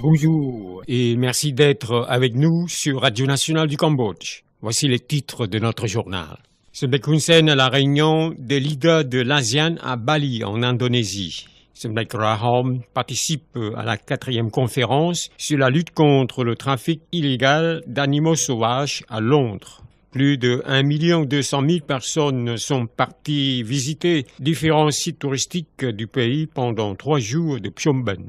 Bonjour et merci d'être avec nous sur Radio Nationale du Cambodge. Voici les titres de notre journal. Semblait concerne la réunion des leaders de l'ASEAN à Bali, en Indonésie. Semblait que Rahom participe à la 4e conférence sur la lutte contre le trafic illégal d'animaux sauvages à Londres. Plus de 1 200 000 personnes sont parties visiter différents sites touristiques du pays pendant 3 jours de Phnom Penh.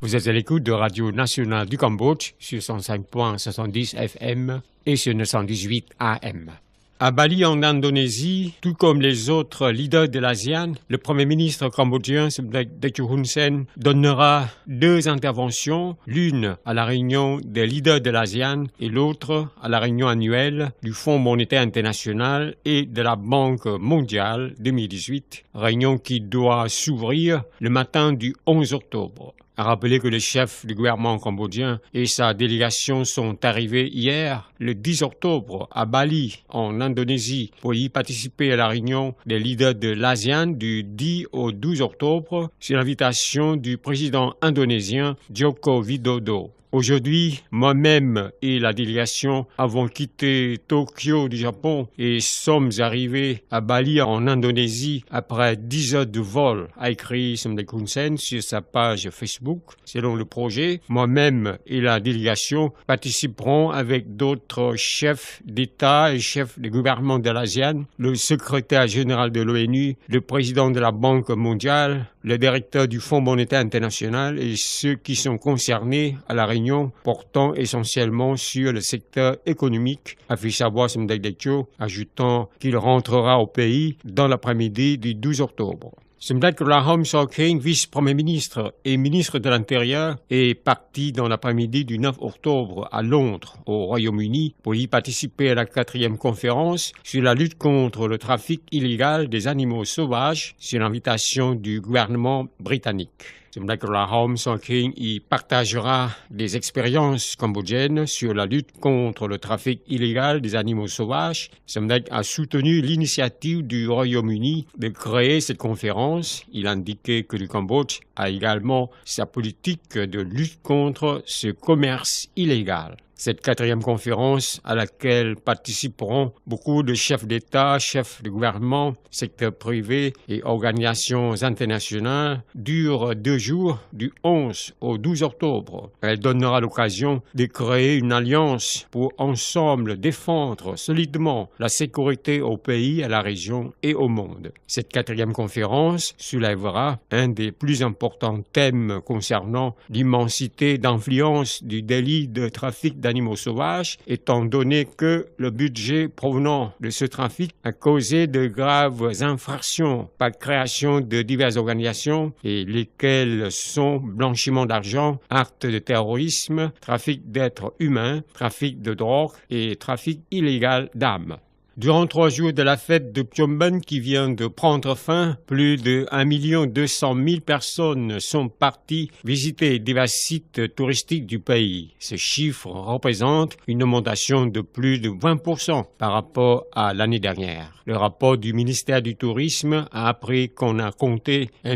Vous êtes à l'écoute de Radio Nationale du Cambodge sur 105.70 FM et sur 918 AM. À Bali, en Indonésie, tout comme les autres leaders de l'ASEAN, le Premier ministre cambodgien, Semdek Techo Hun Sen, donnera 2 interventions, l'une à la réunion des leaders de l'ASEAN et l'autre à la réunion annuelle du Fonds monétaire international et de la Banque mondiale 2018, réunion qui doit s'ouvrir le matin du 11 octobre. À rappeler que le chef du gouvernement cambodgien et sa délégation sont arrivés hier, le 10 octobre, à Bali, en Indonésie, pour y participer à la réunion des leaders de l'ASEAN du 10 au 12 octobre, sur l'invitation du président indonésien Joko Widodo. Aujourd'hui, moi-même et la délégation avons quitté Tokyo du Japon et sommes arrivés à Bali en Indonésie après 10 heures de vol, a écrit Semdek Hun Sen sur sa page Facebook. Selon le projet, moi-même et la délégation participeront avec d'autres chefs d'État et chefs de gouvernement de l'ASEAN, le secrétaire général de l'ONU, le président de la Banque mondiale, le directeur du Fonds monétaire international et ceux qui sont concernés à la réunion portant essentiellement sur le secteur économique, a fait savoir Semdek Techo, ajoutant qu'il rentrera au pays dans l'après-midi du 12 octobre. Semdek Rahom Sokheing, vice-premier ministre et ministre de l'Intérieur, est parti dans l'après-midi du 9 octobre à Londres, au Royaume-Uni, pour y participer à la 4e conférence sur la lutte contre le trafic illégal des animaux sauvages, sur l'invitation du gouvernement britannique. Semdek Rahom Sokheing y partagera des expériences cambodgiennes sur la lutte contre le trafic illégal des animaux sauvages. Semdek a soutenu l'initiative du Royaume-Uni de créer cette conférence. Il a indiqué que le Cambodge a également sa politique de lutte contre ce commerce illégal. Cette 4e conférence, à laquelle participeront beaucoup de chefs d'État, chefs de gouvernement, secteur privé et organisations internationales, dure 2 jours, du 11 au 12 octobre. Elle donnera l'occasion de créer une alliance pour ensemble défendre solidement la sécurité au pays, à la région et au monde. Cette 4e conférence soulèvera un des plus importants thèmes concernant l'immensité d'influence du délit de trafic d'animaux sauvages, étant donné que le budget provenant de ce trafic a causé de graves infractions par création de diverses organisations, et lesquelles sont blanchiment d'argent, actes de terrorisme, trafic d'êtres humains, trafic de drogue et trafic illégal d'armes. Durant 3 jours de la fête de Phnom Penh qui vient de prendre fin, plus de 1 200 000 personnes sont parties visiter divers sites touristiques du pays. Ce chiffre représente une augmentation de plus de 20% par rapport à l'année dernière. Le rapport du ministère du Tourisme a appris qu'on a compté 1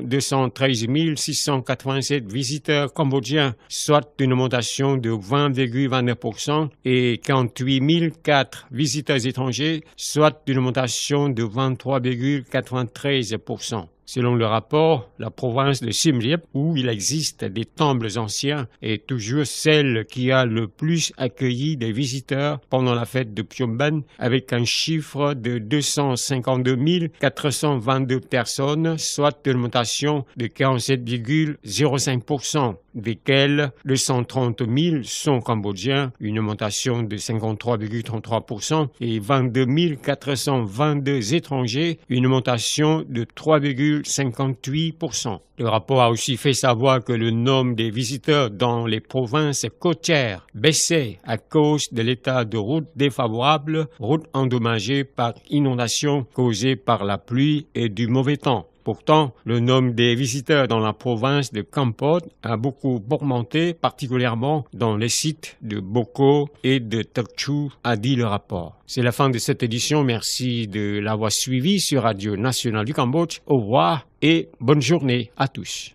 213 687 visiteurs cambodgiens, soit une augmentation de 20,29%, et 48 004 visiteurs étrangers, soit une augmentation de 23,93%. Selon le rapport, la province de Siem Reap, où il existe des temples anciens, est toujours celle qui a le plus accueilli des visiteurs pendant la fête de Phnom Penh, avec un chiffre de 252 422 personnes, soit une augmentation de 47,05%, desquels 230 000 sont cambodgiens, une augmentation de 53,33%, et 22 422 étrangers, une augmentation de 3,58%. Le rapport a aussi fait savoir que le nombre des visiteurs dans les provinces côtières baissait à cause de l'état de route défavorable, routes endommagées par inondations causées par la pluie et du mauvais temps. Pourtant, le nombre des visiteurs dans la province de Kampot a beaucoup augmenté, particulièrement dans les sites de Boko et de Tokchu, a dit le rapport. C'est la fin de cette édition. Merci de l'avoir suivi sur Radio Nationale du Cambodge. Au revoir et bonne journée à tous.